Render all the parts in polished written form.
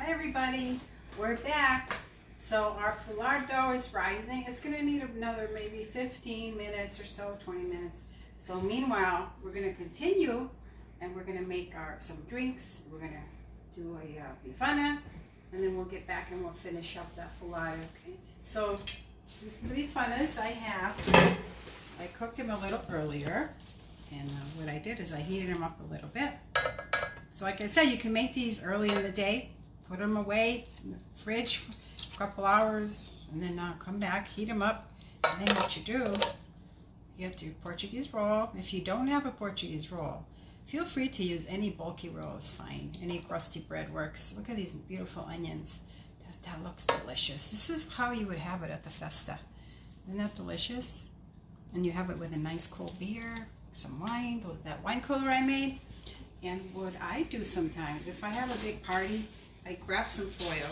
Hi everybody, we're back. So our foulard dough is rising. It's going to need another maybe 15 minutes or so, 20 minutes. So meanwhile, we're going to continue and we're going to make some drinks. We're going to do a bifana and then we'll get back and we'll finish up that foulard, okay? So these are the bifanas I cooked them a little earlier, and what I did is I heated them up a little bit. So like I said, you can make these early in the day, put them away in the fridge for a couple hours, and then come back, heat them up, and then what you do, you get your Portuguese roll. If you don't have a Portuguese roll, feel free to use any bulky roll is fine. Any crusty bread works. Look at these beautiful onions. That looks delicious. This is how you would have it at the festa. Isn't that delicious? And you have it with a nice cold beer, some wine, with that wine cooler I made. And what I do sometimes, if I have a big party, I grab some foil,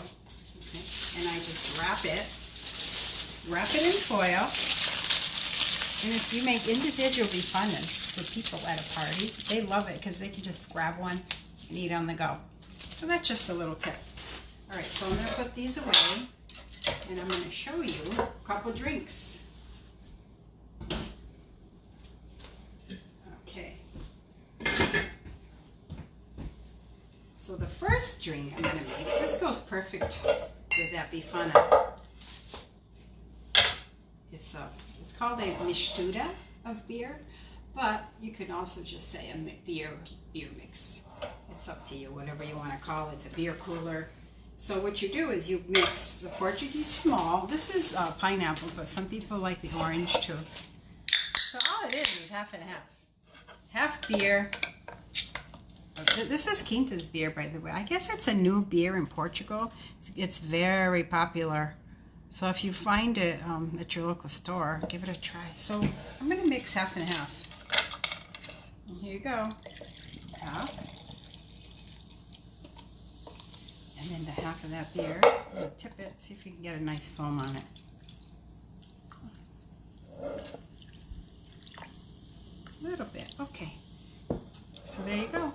okay, and I just wrap it in foil. And if you make individual bifanas for people at a party, they love it because they can just grab one and eat on the go. So that's just a little tip. All right, so I'm going to put these away, and I'm going to show you a couple drinks. Okay. So the first drink I'm going to make, this goes perfect with that bifana. It's called a mistura of beer, but you can also just say a beer mix. It's up to you, whatever you want to call it. It's a beer cooler. So what you do is you mix the Portuguese small. This is pineapple, but some people like the orange too. So all it is half and half. Half beer. This is Quinta's beer, by the way. I guess it's a new beer in Portugal. It's very popular. So if you find it at your local store, give it a try. So I'm going to mix half and half. And here you go. Half. And then the half of that beer. I'm going to tip it, see if you can get a nice foam on it. A little bit. Okay. So there you go.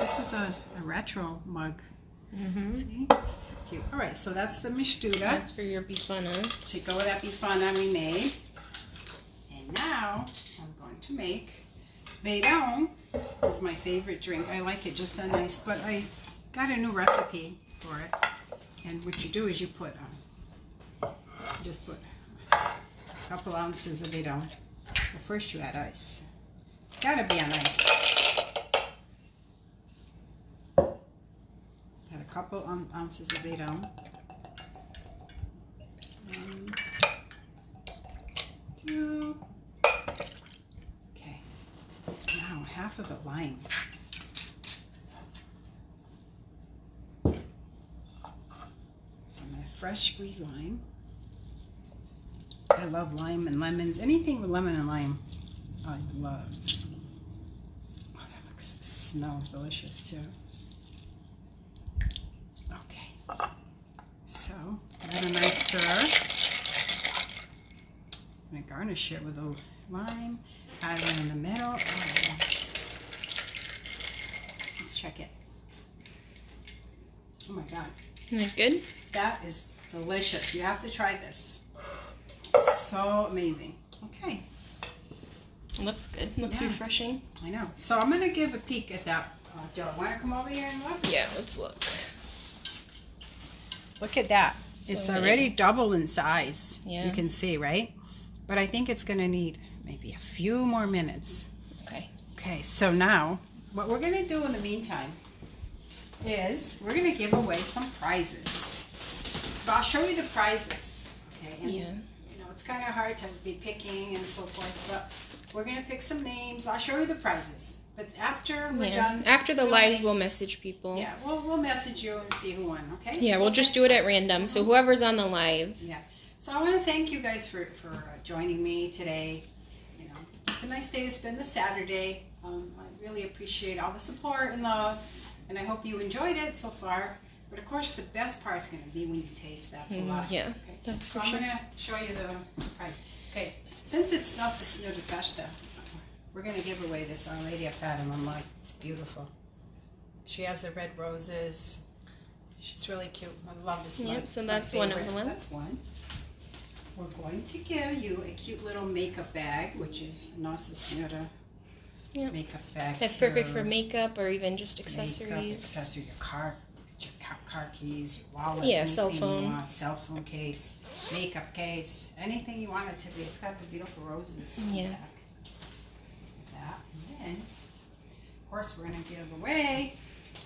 This is a retro mug. See? It's so cute. All right, so that's the mistura. That's for your bifana. To go with that bifana we made. And now I'm going to make Vadon. This is my favorite drink. I like it just that nice, but I got a new recipe for it. And what you do is you put just put a couple ounces of Vadon. Well, first you add ice. It's got to be on ice. Add a couple ounces of Vadon. 1, 2. Okay. Now half of the lime. Some fresh squeezed lime. I love lime and lemons. Anything with lemon and lime, I love. Oh, that smells delicious too. Okay, so give it a nice stir. I'm gonna garnish it with a lime. Add it in the middle. Oh. Let's check it. Oh my God. Isn't it good? That is delicious. You have to try this. It's so amazing. Okay. It looks good. Looks refreshing. I know. So I'm going to give a peek at that dough. Want to come over here and look? Yeah, let's look. Look at that. So it's already double in size. Yeah. You can see, right? But I think it's going to need maybe a few more minutes. Okay. Okay, so now what we're going to do in the meantime is we're going to give away some prizes. But I'll show you the prizes. Okay. And, yeah. You know, it's kind of hard to be picking and so forth, but we're going to pick some names. I'll show you the prizes. But after we're done... After the live, we'll message people. Yeah, we'll message you and see who won, okay? Yeah, we'll just do it at random. So whoever's on the live. Yeah. So I want to thank you guys for joining me today. You know, it's a nice day to spend the Saturday. I really appreciate all the support and love, and I hope you enjoyed it so far. But of course, the best part's going to be when you taste that foulard. Yeah, okay? that's so for I'm sure. going to show you the prize. Okay, since it's not the Senhor de Festa, we're going to give away this Our Lady of Fatima mug. It's beautiful. She has the red roses. It's really cute. I love this mug. Yep, so It's my that's one of favorite. the ones. That's one. We're going to give you a cute little makeup bag, which is Nossa Senhora Yep. makeup bag. That's perfect for makeup or even just accessories. Makeup, accessory, your car keys, your wallet, Yeah, anything cell phone. you want, cell phone case, makeup case, anything you want it to be. It's got the beautiful roses in the Yeah. back. Like that. And then, of course, we're going to give away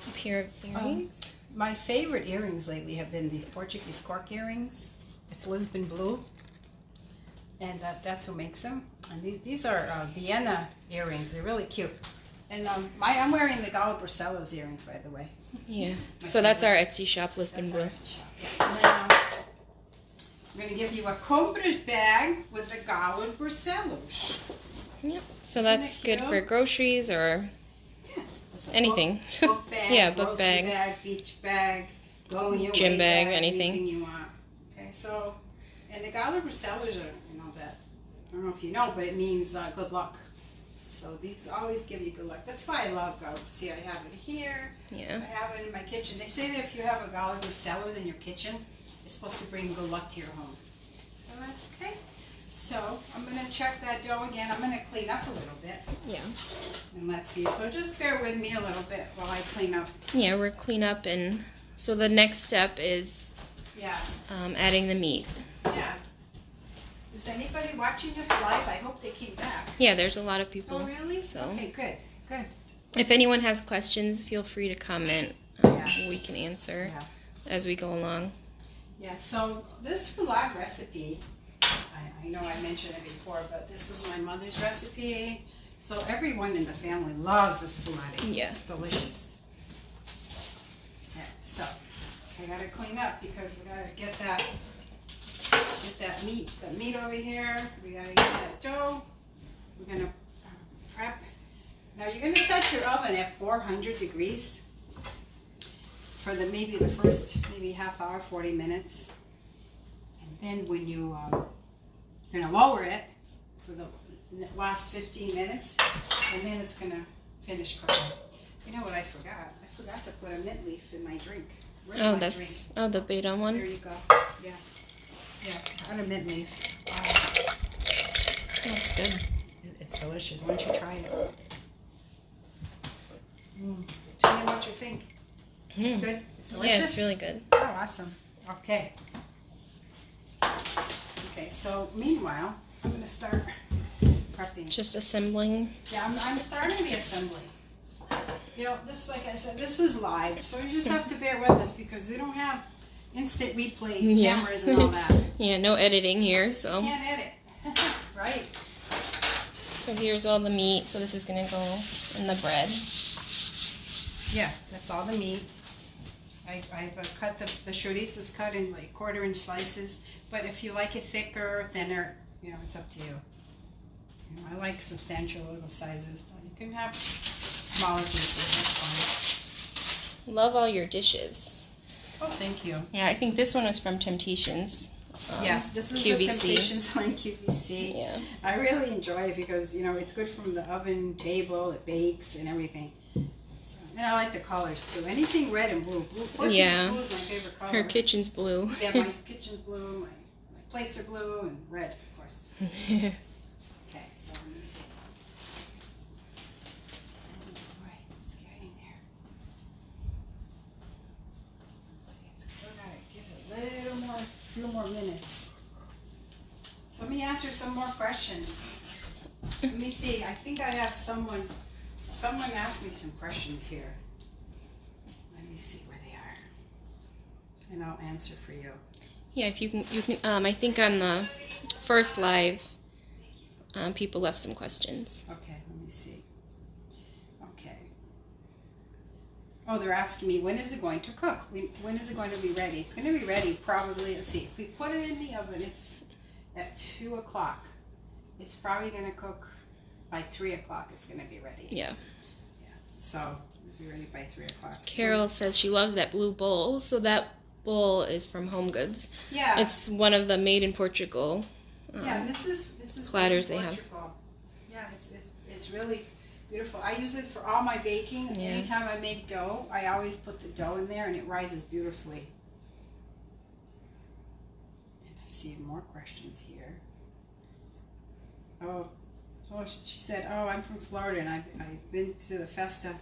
A pair of earrings. my favorite earrings lately have been these Portuguese Cork earrings. It's Lisbon Blue, and that's who makes them. And these are Vienna earrings. They're really cute. And I'm wearing the Gala Barcelos earrings, by the way. Yeah. My So that's our favorite. Etsy shop, Lisbon That's Blue. our shop. Yeah. And then, I'm going to give you a compras bag with the Gala Barcelos. Yep. So Isn't that's it good cute? for groceries or Yeah. It's a anything. Book bag, Yeah, book grocery bag. beach bag, going your Gym way bag, bag, anything. you want. Okay, so, and the Gala Barcelos are, that, I don't know if you know, but it means good luck. So these always give you good luck. That's why I love Gala. See, I have it here. Yeah. I have it in my kitchen. They say that if you have a Gala Barcelos in your kitchen, it's supposed to bring good luck to your home. Okay, so I'm going to check that dough again. I'm going to clean up a little bit. Yeah. And let's see. So just bear with me a little bit while I clean up. Yeah, we're clean up, and so the next step is Yeah. adding the meat. Yeah. Is anybody watching this live? I hope they came back. Yeah, there's a lot of people. Oh, really? So Okay, good. Good. if anyone has questions, feel free to comment. Yeah. We can answer Yeah. as we go along. Yeah, so this foulade recipe, I know I mentioned it before, but this is my mother's recipe. So everyone in the family loves this foulade. Yeah. It's delicious. Yeah, so I gotta clean up because we gotta get that meat over here. We gotta get that dough. We're gonna prep. Now you're gonna set your oven at 400 degrees for maybe the first half hour, 40 minutes. And then when you're gonna lower it for the last 15 minutes, and then it's gonna finish cooking. You know what I forgot? I forgot to put a mint leaf in my drink. Where's Oh, my that's drink? the Vadon There one. you go. Yeah. Yeah, and a mint leaf. That's good. It's delicious. Why don't you try it? Tell me what you think. It's good? It's delicious? Yeah, it's really good. Oh, awesome. Okay. Okay, so meanwhile, I'm going to start prepping. Just assembling. Yeah, I'm starting the assembly. You know, this, like I said, this is live, so you just have to bear with us because we don't have instant replay cameras and all that. Yeah, no editing here, so. Can't edit. Right. So here's all the meat. So this is gonna go in the bread. Yeah, that's all the meat. I've cut the chorizo is cut in like 1/4-inch slices, but if you like it thicker, thinner, it's up to you. I like substantial little sizes, but you can have smaller pieces. That's fine. Love all your dishes. Oh, thank you. Yeah, I think this one was from Temptations. Yeah, this is QVC. the Temptations on QVC. Yeah. I really enjoy it because, it's good from the oven table, it bakes and everything. So, and I like the colors too. Anything red and blue. Portuguese blue is my favorite color. Her kitchen's blue. Yeah, my kitchen's blue, my plates are blue, and red, of course. Okay, so let me see. Alright, it's getting there. Still gotta give it a little more, few more minutes. So let me answer some more questions. Let me see, I think I have someone asked me some questions here. Let me see where they are. And I'll answer for you. Yeah, if you can, I think on the first live, people left some questions. Okay, let me see. Okay. Oh, they're asking me, when is it going to cook? When is it going to be ready? It's going to be ready probably, let's see, if we put it in the oven, it's at 2 o'clock. It's probably going to cook by 3 o'clock. It's going to be ready. Yeah. Yeah. So, it'll be ready by 3 o'clock. Carol says she loves that blue bowl. So that bowl is from Home Goods. Yeah. It's one of the made in Portugal. Yeah, this is platters they have. Portugal. Yeah, it's really Beautiful. I use it for all my baking. Yeah. Anytime I make dough, I always put the dough in there and it rises beautifully. And I see more questions here. Oh, she said, oh, I'm from Florida and I've been to the Festa.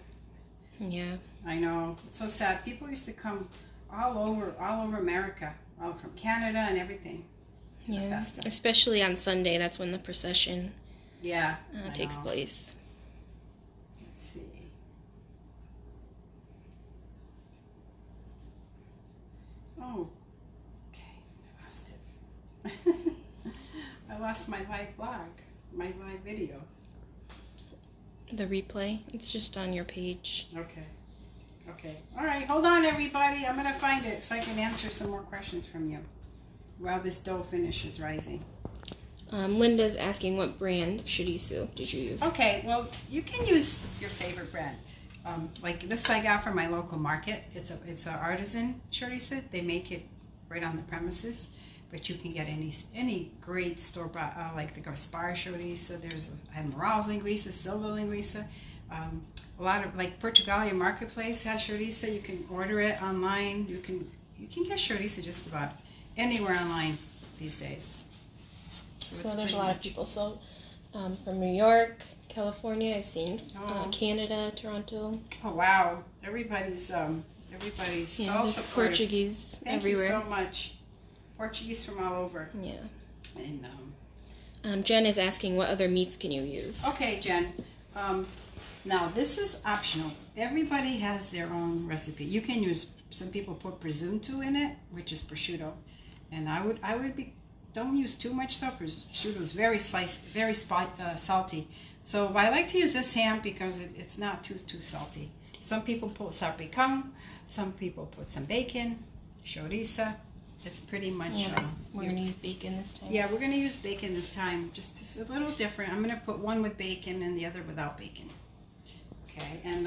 Yeah. I know. It's so sad. People used to come all over America, all from Canada and everything. Yeah. Especially on Sunday. That's when the procession takes place. Let's see. Oh, okay. I lost it. I lost my live blog, my live video. The replay, it's just on your page. Okay. All right, hold on, everybody. I'm going to find it so I can answer some more questions from you while this dough finishes rising. Linda's asking, what brand of chorizo did you use? Okay, well, you can use your favorite brand. Like this I got from my local market. It's an artisan chorizo. They make it right on the premises. But you can get any great store-bought, like the Gaspar chorizo. There's Admiral's linguiça, Silva linguiça. A lot of, like Portugal Marketplace has chorizo. You can order it online. You can get chorizo just about anywhere online these days. So there's a lot of people. So from New York, California, I've seen Canada, Toronto. Oh wow! Everybody's so supportive. Portuguese everywhere. Thank you so much. Portuguese from all over. Yeah. And Jen is asking, what other meats can you use? Okay, Jen. Now this is optional. Everybody has their own recipe. You can use. Some people put presunto in it, which is prosciutto, and I would don't use too much though. Prosciutto is very sliced, very salty. So I like to use this ham because it's not too salty. Some people put salpicón. Some people put some bacon, chorizo. It's pretty much. We're going to use bacon this time. Yeah, we're going to use bacon this time. Just a little different. I'm going to put one with bacon and the other without bacon. Okay, and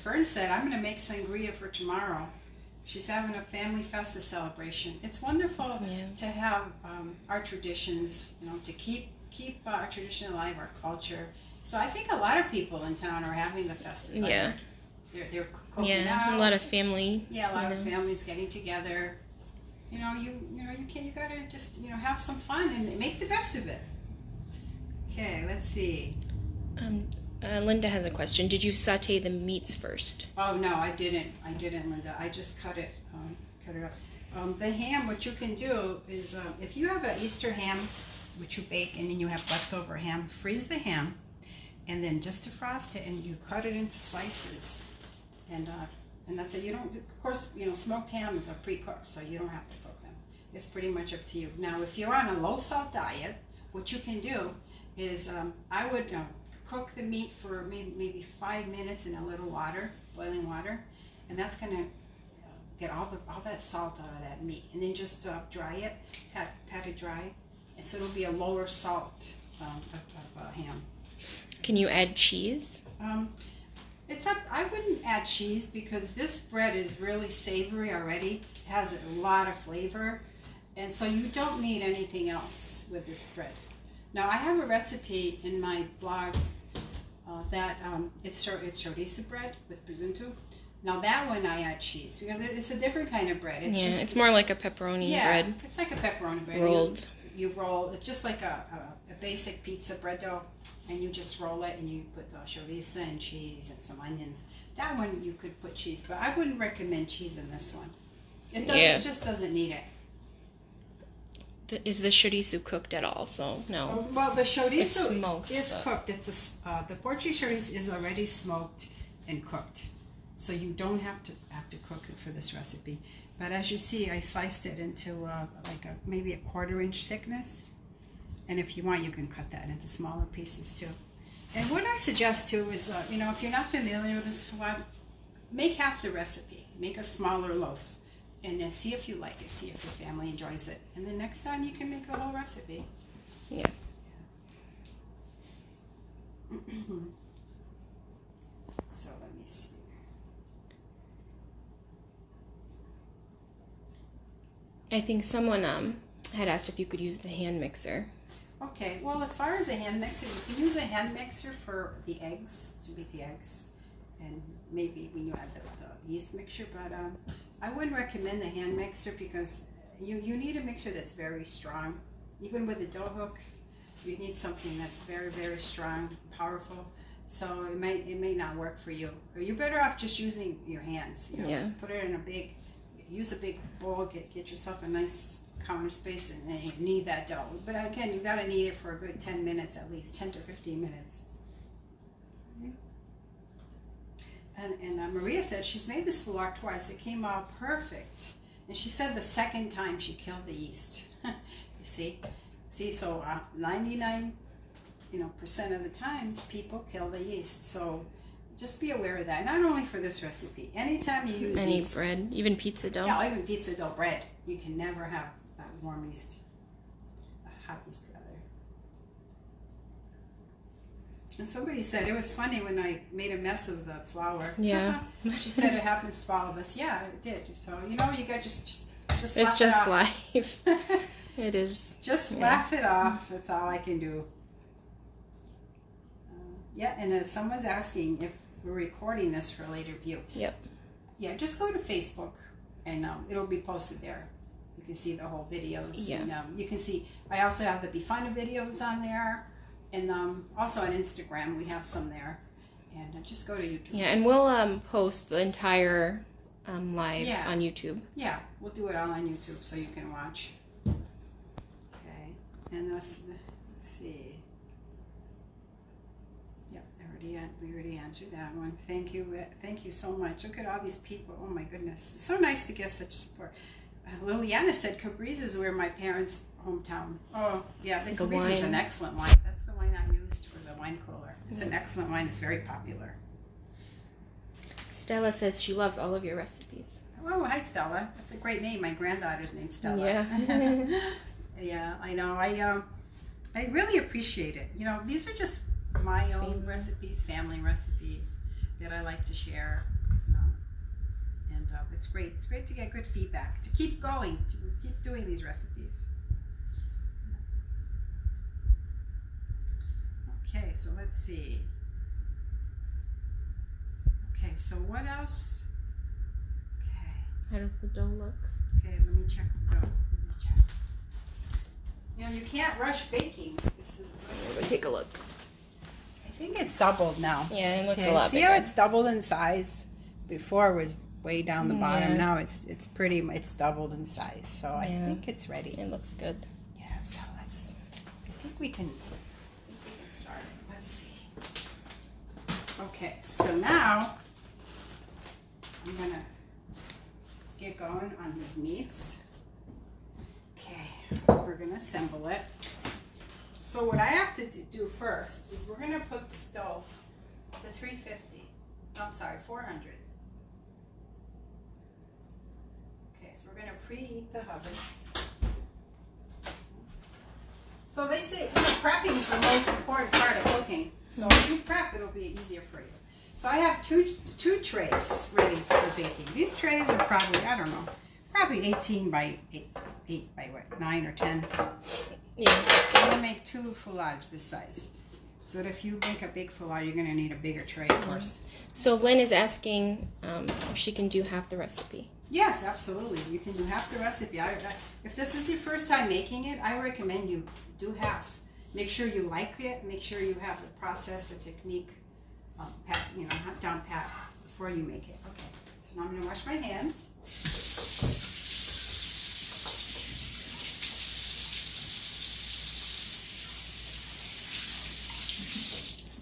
Fern said, I'm going to make sangria for tomorrow. She's having a family festa celebration. It's wonderful to have our traditions, to keep our tradition alive, our culture. So I think a lot of people in town are having the festas. Yeah. They're cooking out. A lot of family. Yeah, a lot of families getting together. You gotta just have some fun and make the best of it. Okay, let's see. Linda has a question. Did you saute the meats first? Oh no, I didn't, Linda. I just cut it up. The ham, what you can do is if you have an Easter ham, which you bake, and then you have leftover ham, freeze the ham, and then just defrost it, and you cut it into slices, and that's it. You don't, of course, smoked ham is a pre-cooked, so you don't have to cook them. It's pretty much up to you. Now, if you're on a low-salt diet, what you can do is I would cook the meat for maybe 5 minutes in a little water, boiling water, and that's going to get all that salt out of that meat, and then just dry it, pat it dry, and so it'll be a lower salt of ham. Can you add cheese? It's up. I wouldn't add cheese because this bread is really savory already. It has a lot of flavor, and so you don't need anything else with this bread. Now I have a recipe in my blog that it's chorizo bread with presunto. Now that one I add cheese because it's a different kind of bread. It's more like a pepperoni bread. Yeah, it's like a pepperoni bread. Rolled. You roll. It's just like a basic pizza bread dough. And you just roll it and you put chorizo and cheese and some onions. That one you could put cheese, but I wouldn't recommend cheese in this one. It doesn't. It just doesn't need it. Is the chorizo cooked at all? So no. Well, the chorizo smoked, is cooked. The Portuguese chorizo is already smoked and cooked, so you don't have to cook it for this recipe. But as you see, I sliced it into maybe a 1/4 inch thickness. And if you want, you can cut that into smaller pieces too. And what I suggest too is, if you're not familiar with this folar, make half the recipe. Make a smaller loaf. And then see if you like it. See if your family enjoys it. And then next time you can make the whole recipe. Yeah. So let me see. I think someone had asked if you could use the hand mixer. Okay, well, as far as a hand mixer, you can use a hand mixer for the eggs, to beat the eggs, and maybe when you add the yeast mixture, but I wouldn't recommend the hand mixer because you need a mixer that's very strong. Even with the dough hook, you need something that's very, very strong, powerful, so it may not work for you. Or you're better off just using your hands, you know, yeah. Put it in use a big bowl, get yourself a nice counter space, and you knead that dough. But again, you got to knead it for a good 10 minutes at least, 10 to 15 minutes. And Maria said she's made this foulard twice. It came out perfect. And she said the second time she killed the yeast. You see, so 99% of the times people kill the yeast. So just be aware of that. Not only for this recipe. Anytime you use any yeast, bread, even pizza dough. Yeah, even pizza dough bread. You can never have that warm yeast, hot yeast rather. And somebody said it was funny when I made a mess of the flour. Yeah. She said it happens to all of us. Yeah, it did. So you got just it's laugh just it off. life. It is. Just laugh it off. That's all I can do. Yeah, and someone's asking if we're recording this for later view. Yep. Yeah, just go to Facebook, and it'll be posted there. You can see the whole videos. Yeah. And, you can see. I also have the Be Fun videos on there, and also on Instagram we have some there. And just go to YouTube. Yeah, and we'll post the entire live on YouTube. Yeah, we'll do it all on YouTube so you can watch. Okay, and let's see. Yep, we already answered that one. Thank you so much. Look at all these people. Oh my goodness, it's so nice to get such support. Liliana said Capri's is where my parents' hometown. Oh yeah, the Capri's is an excellent wine. That's the wine I used for the wine cooler. It's an excellent wine. It's very popular. Stella says she loves all of your recipes. Oh, hi Stella. That's a great name. My granddaughter's named Stella. Yeah. Yeah, I know. I really appreciate it. You know, these are just my own recipes, family recipes that I like to share. And it's great. It's great to get good feedback, to keep going, to keep doing these recipes. Okay, so let's see. Okay, so what else? Okay. How does the dough look? Okay, let me check the dough. You know, you can't rush baking. We'll take a look. I think it's doubled now. Yeah, it looks a lot bigger. See how it's doubled in size? Before it was way down the bottom. Yeah. Now it's doubled in size. So I think it's ready. It looks good. Yeah, so I think we can start it. Let's see. Okay, so now I'm gonna get going on these meats. Okay, we're gonna assemble it. So what I have to do first is we're gonna put the stove to 350. I'm sorry, 400. Okay, so we're gonna preheat the oven. So they say prepping is the most important part of cooking. So if you prep, it'll be easier for you. So I have two trays ready for baking. These trays are probably, I don't know, probably 18 by 8 by what, 9 or 10. Yeah. So I'm gonna make 2 foulards this size. So that if you make a big foulard, you're gonna need a bigger tray, of course. So Lynn is asking if she can do half the recipe. Yes, absolutely. You can do half the recipe. If this is your first time making it, I recommend you do half. Make sure you like it. Make sure you have the process, the technique, down pat before you make it. Okay. So now I'm gonna wash my hands.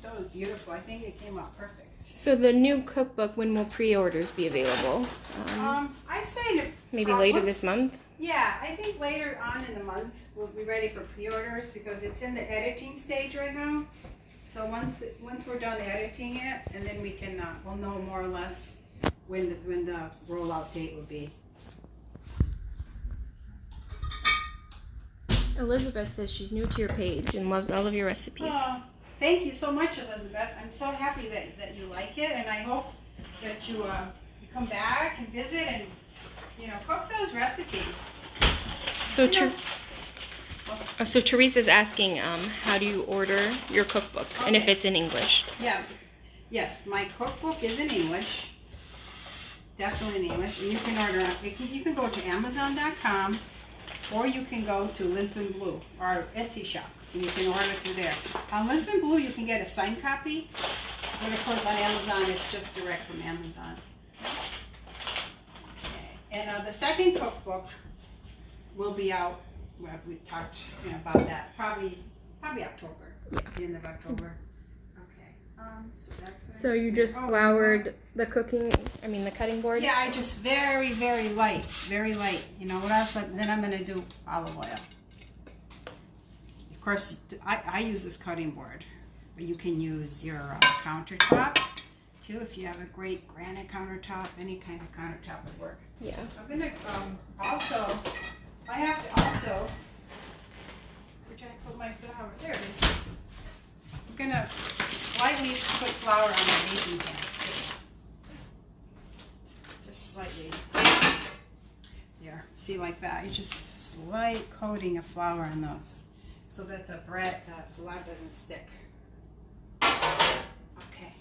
That was beautiful. I think it came out perfect. So the new cookbook, when will pre-orders be available? I'd say maybe later this month? Yeah, I think later on in the month we'll be ready for pre-orders because it's in the editing stage right now. So once we're done editing it, and then we can we'll know more or less when the rollout date will be. Elizabeth says she's new to your page and loves all of your recipes. Oh, thank you so much, Elizabeth. I'm so happy that you like it, and I hope that you come back and visit and cook those recipes. So Oh, so Teresa's asking, how do you order your cookbook, and if it's in English? Yeah. Yes, my cookbook is in English. Definitely in English. And you can order, you can go to Amazon.com, or you can go to Lisbon Blue, our Etsy shop, and you can order through there. On Lisbon Blue, you can get a signed copy, but of course on Amazon, it's just direct from Amazon. Okay. And the second cookbook will be out. Well, we talked about that probably October. Yeah. The end of October. Okay. So that's what So you just floured the cutting board? Yeah, I just very, very light. You know what else? Then I'm going to do olive oil. Of course, I use this cutting board, but you can use your countertop too. If you have a great granite countertop, any kind of countertop would work. Yeah. I'm going to I have to also, where did I put my flour? There it is. I'm going to slightly put flour on the baking pans too. Just slightly. There. See, like that. You just slight coating of flour on those so that the flour doesn't stick. Okay.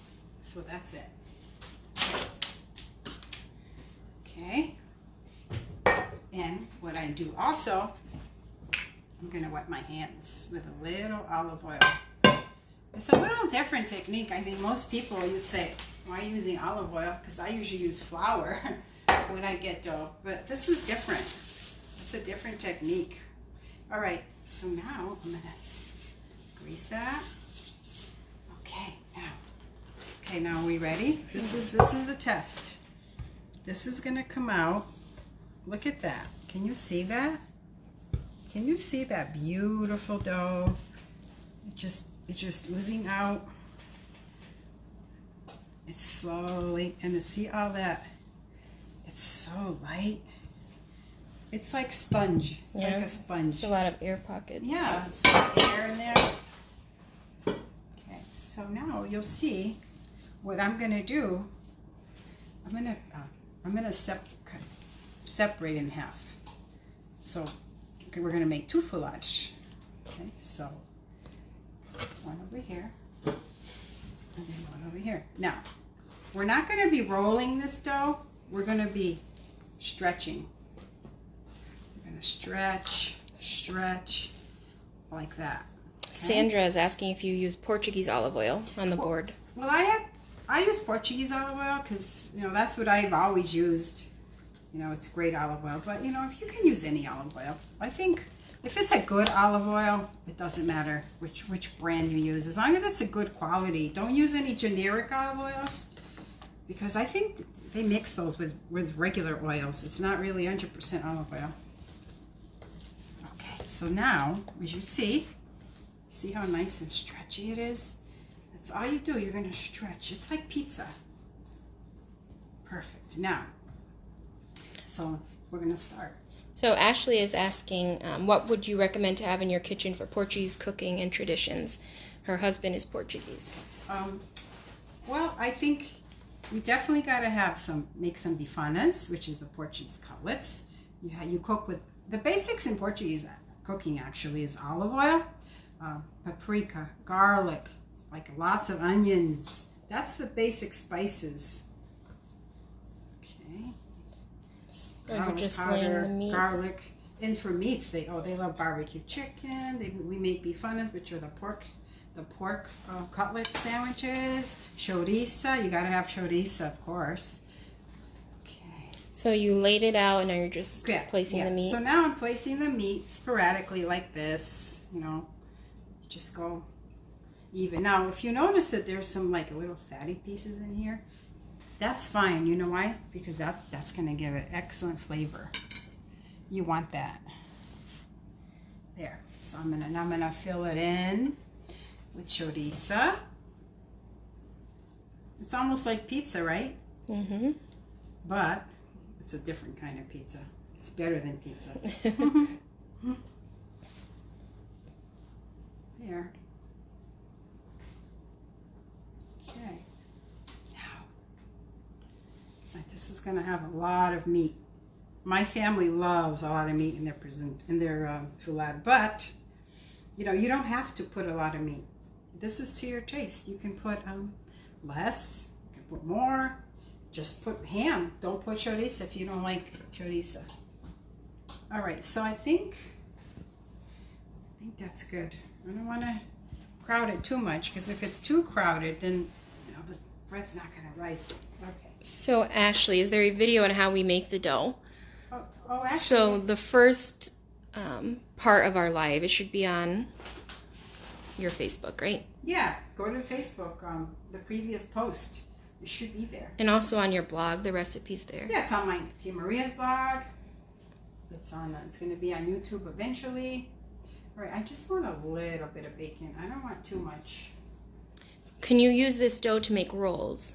So that's it. Okay. And what I do also, I'm going to wet my hands with a little olive oil. It's a little different technique. I think most people, you'd say, why are you using olive oil? Because I usually use flour when I get dough. But this is different. It's a different technique. All right, so now I'm going to grease that. Okay, now are we ready? This is the test. This is going to come out. Look at that. Can you see that? Can you see that beautiful dough? It's just oozing out. It's slowly, and see all that? It's so light. It's like sponge. It's like a sponge. There's a lot of air pockets. Yeah, it's got air in there. Okay, so now you'll see what I'm gonna do. I'm gonna separate in half. So we're gonna make two foulage. Okay, so one over here and then one over here. Now, we're not gonna be rolling this dough. We're gonna be stretching. We're gonna stretch like that. Okay? Sandra is asking if you use Portuguese olive oil on the board. Well, I use Portuguese olive oil because that's what I've always used. It's great olive oil, but if you can use any olive oil, I think if it's a good olive oil, it doesn't matter which brand you use, as long as it's a good quality. Don't use any generic olive oils, because I think they mix those with regular oils. It's not really 100% olive oil. Okay, so now, as you see how nice and stretchy it is? That's all you do. You're going to stretch. It's like pizza. Perfect. Now, so we're going to start. So Ashley is asking, what would you recommend to have in your kitchen for Portuguese cooking and traditions? Her husband is Portuguese. Well, I think we definitely got to make some bifanas, which is the Portuguese cutlets. You cook with, the basics in Portuguese cooking actually is olive oil, paprika, garlic, like lots of onions. That's the basic spices. Okay. You're just laying the meat. Garlic. And for meats, they love barbecue chicken. We make bifanas, which are the pork cutlet sandwiches. Chouriça, you gotta have chouriça, of course. Okay. So you laid it out, and now you're just placing the meat. So now I'm placing the meat sporadically like this. Just go even. Now, if you notice that there's some like little fatty pieces in here, that's fine. You know why? Because that's going to give it excellent flavor. You want that. There. So I'm gonna fill it in with chouriça. It's almost like pizza, right? Mm-hmm. But it's a different kind of pizza. It's better than pizza. There. Okay. Now, this is going to have a lot of meat. My family loves a lot of meat in their foulade, but You know, you don't have to put a lot of meat. This is to your taste. You can put less, you can put more. Just put ham. Don't put chorizo if you don't like chorizo. All right, so I think that's good. I don't want to crowd it too much, because if it's too crowded, then you know the bread's not going to rise. Okay. So Ashley, is there a video on how we make the dough? Oh, actually. So the first part of our live, it should be on your Facebook, right? Yeah, go to Facebook. The previous post, it should be there. And also on your blog, the recipe's there. Yeah, it's on my Tia Maria's blog. It's on. It's going to be on YouTube eventually. All right, I just want a little bit of bacon. I don't want too much. Can you use this dough to make rolls?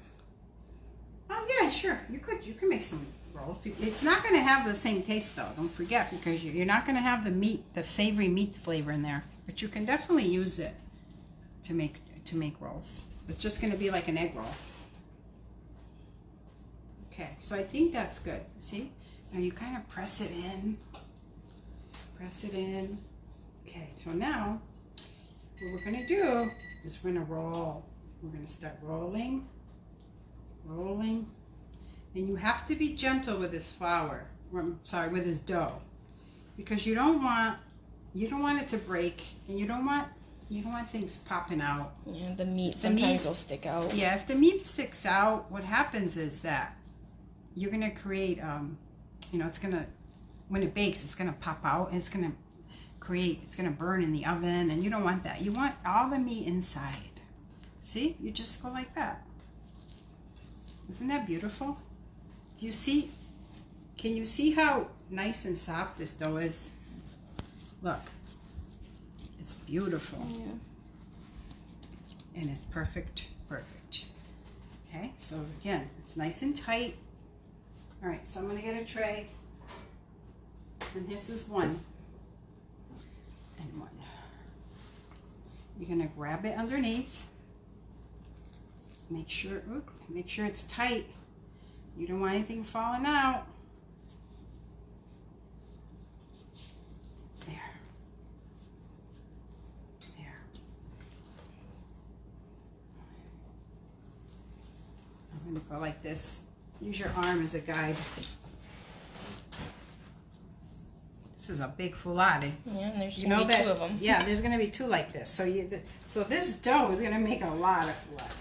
Oh yeah, sure. You can make some rolls. It's not going to have the same taste though. Don't forget, because you're not going to have the meat, the savory meat flavor in there. But you can definitely use it to make rolls. It's just going to be like an egg roll. Okay, so I think that's good. See? Now you kind of press it in. Press it in. Okay, so now what we're going to do is we're going to roll. We're going to start rolling, rolling. And you have to be gentle with this flour. Or, I'm sorry, with this dough. Because you don't want it to break, and you don't want things popping out. Yeah, the meat sometimes will stick out. Yeah, if the meat sticks out, what happens is that you're going to create, you know, it's going to, when it bakes, it's going to pop out, and it's going to burn in the oven, and you don't want that. You want all the meat inside. See? You just go like that. Isn't that beautiful? Do you see? Can you see how nice and soft this dough is? Look. It's beautiful. Yeah. And it's perfect, perfect. Okay, so again, it's nice and tight. All right, so I'm going to get a tray. And this is one. And one. You're going to grab it underneath. Make sure it's tight. You don't want anything falling out. There. There. I'm going to go like this. Use your arm as a guide. This is a big foulade. Yeah, and there's going to be two of them. Yeah, there's going to be two like this. So this dough is going to make a lot of foulade.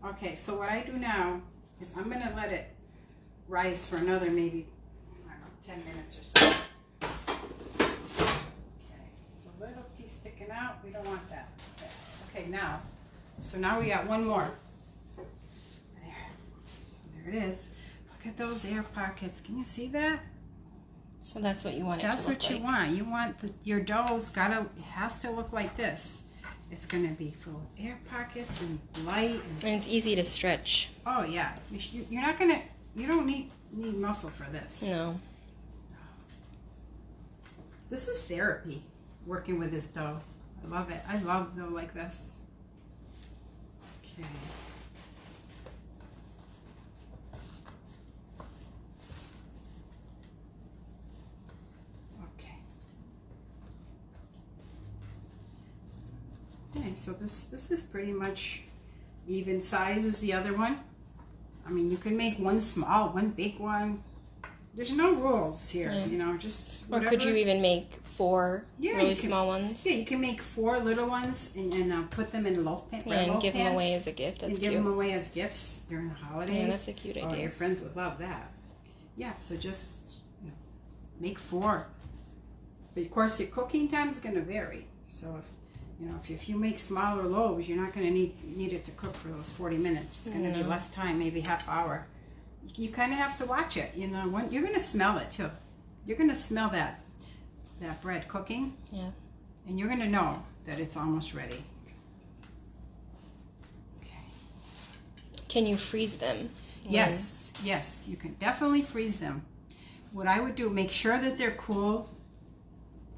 Okay, so what I do now is I'm going to let it rise for another maybe, I don't know, 10 minutes or so. Okay, there's a little piece sticking out. We don't want that. Okay, now we got one more. There it is. Look at those air pockets. Can you see that? So that's what you want it to look like. That's what you want. You want your dough's it has to look like this. It's going to be full of air pockets and light. And it's easy to stretch. Oh, yeah. You're not going to, you don't need muscle for this. No. This is therapy, working with this dough. I love it. I love dough like this. Okay. Okay, so this is pretty much even size as the other one. I mean, you can make one small, one big one. There's no rules here, you know, just whatever. Or could you even make four really small ones? Yeah, you can make 4 little ones and put them in loaf pans. And give them away as a gift. That's cute. Give them away as gifts during the holidays. Yeah, that's a cute idea. Oh, your friends would love that. Yeah, so just make 4. But of course, your cooking time is going to vary. So if you make smaller loaves, you're not going to need it to cook for those 40 minutes. It's going to be less time, maybe half hour. You kind of have to watch it. You know, you're going to smell it too. You're going to smell that bread cooking. Yeah. And you're going to know that it's almost ready. Okay. Can you freeze them? Yes, yes, you can definitely freeze them. What I would do, make sure that they're cool.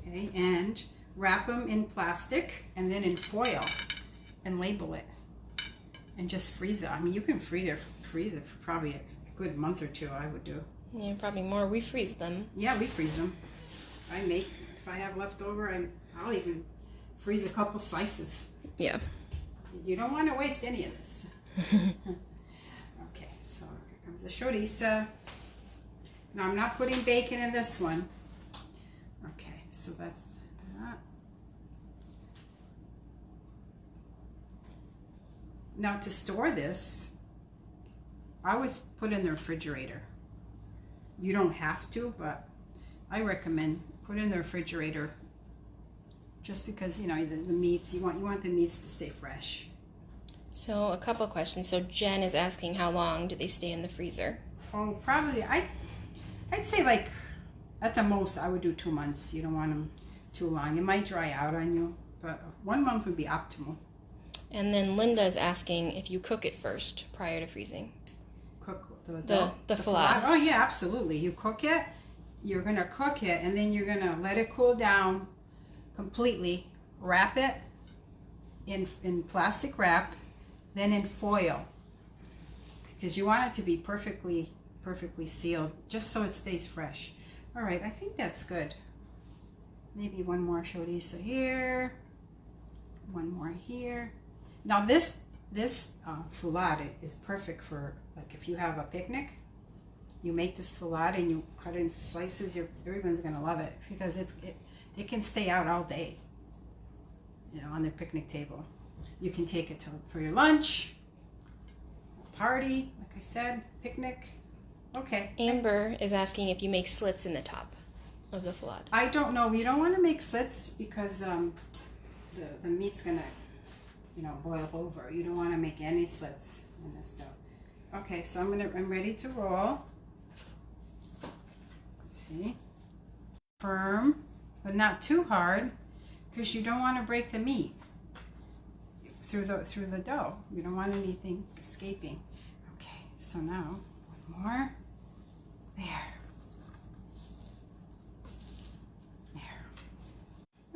Okay, and wrap them in plastic and then in foil and label it and just freeze it. I mean, you can freeze it for probably a good month or 2, I would do. Yeah, probably more. We freeze them. Yeah, we freeze them. If I have leftover, I'll even freeze a couple slices. Yeah. You don't want to waste any of this. Okay, so here comes the chorizo. Now I'm not putting bacon in this one. Okay, so that's that. Now to store this, I would put in the refrigerator. You don't have to, but I recommend put in the refrigerator just because, you know, the meats, you want the meats to stay fresh. So a couple questions. So Jen is asking how long do they stay in the freezer? Oh, probably, I'd say like at the most I would do 2 months. You don't want them too long. It might dry out on you, but 1 month would be optimal. And then Linda is asking if you cook it first prior to freezing. Cook the folar. Oh yeah, absolutely. You cook it, you're gonna cook it, and then you're gonna let it cool down completely. Wrap it in plastic wrap, then in foil, because you want it to be perfectly sealed, just so it stays fresh. All right, I think that's good. Maybe one more chorizo here, one more here. Now this folar is perfect for, like, if you have a picnic, you make this folar and you cut it into slices. Everyone's gonna love it because it can stay out all day, you know, on their picnic table. You can take it for your lunch, party, like I said, picnic. Okay. Amber is asking if you make slits in the top of the folar. I don't know. You don't want to make slits because the meat's gonna, you know, boil over. You don't want to make any slits in this dough. Okay, so I'm ready to roll. See, firm, but not too hard, because you don't want to break the meat through the dough. You don't want anything escaping. Okay, so now one more. There.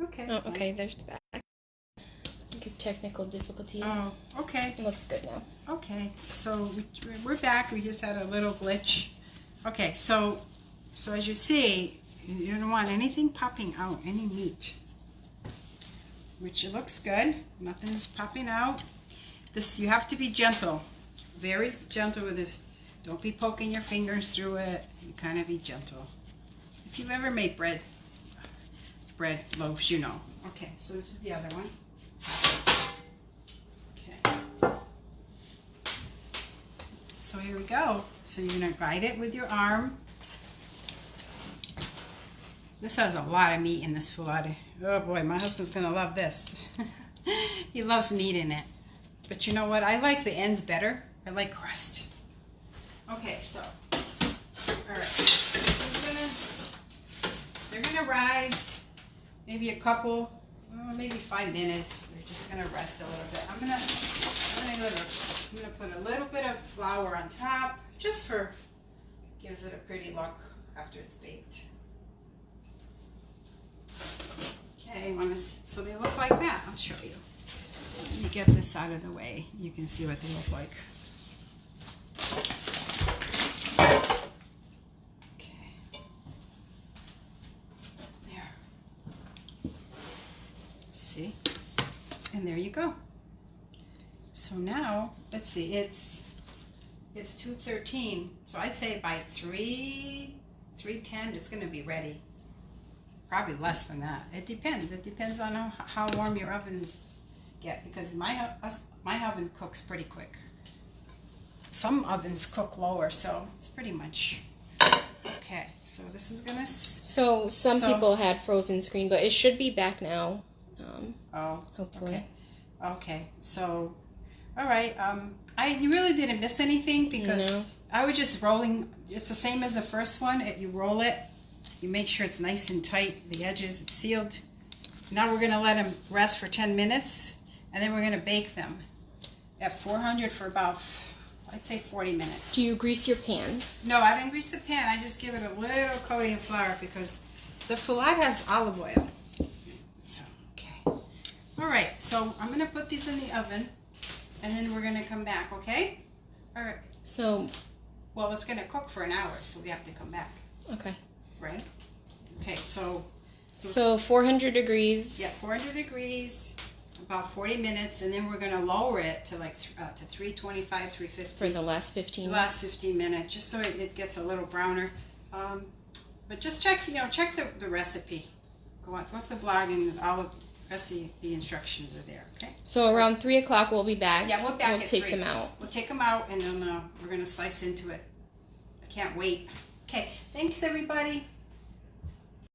Okay. Oh, okay, there's the back. I think of technical difficulty. Oh, okay. It looks good now. Okay, so we're back. We just had a little glitch. Okay, so as you see, you don't want anything popping out, any meat. Which it looks good. Nothing's popping out. This, you have to be gentle, very gentle with this. Don't be poking your fingers through it. You kind of be gentle. If you've ever made bread loaves, you know. Okay, so this is the other one. Okay. So here we go. So you're gonna guide it with your arm. This has a lot of meat in this folar. Oh boy, my husband's gonna love this. He loves meat in it. But you know what? I like the ends better. I like crust. Okay, so, all right. They're gonna rise maybe a couple, maybe 5 minutes. They're just gonna rest a little bit. I'm gonna put a little bit of flour on top, just for, gives it a pretty look after it's baked. Okay, so they look like that. I'll show you. Let me get this out of the way. You can see what they look like. Okay. There. See? And there you go. So now, let's see, it's 2:13. So I'd say by 3:10, it's going to be ready. Probably less than that. It depends. It depends on how warm your ovens get, because my oven cooks pretty quick. Some ovens cook lower, so it's pretty much okay. So this is gonna. So some people had frozen screen, but it should be back now. Hopefully. Okay. So, all right. You really didn't miss anything because I was just rolling. It's the same as the first one. You roll it. You make sure it's nice and tight, the edges, it's sealed. Now we're gonna let them rest for 10 minutes, and then we're gonna bake them at 400 for about, I'd say 40 minutes. Do you grease your pan? No, I didn't grease the pan. I just give it a little coating of flour because the folar has olive oil. So, okay. All right, so I'm gonna put these in the oven, and then we're gonna come back, okay? All right. So, well, it's gonna cook for an hour, so we have to come back. Okay. Right? Okay, so So 400 degrees. Yeah, 400 degrees, about 40 minutes, and then we're going to lower it to like to 325, 350. For the last 15. The last 15 minutes, just so it gets a little browner. But just check, check the recipe. Go to the blog, and all of the recipe instructions are there. Okay. So around 3 o'clock we'll be back. Yeah, we'll be back. We'll take 3. them out. We'll take them out, and then we're going to slice into it. I can't wait. Okay. Thanks, everybody.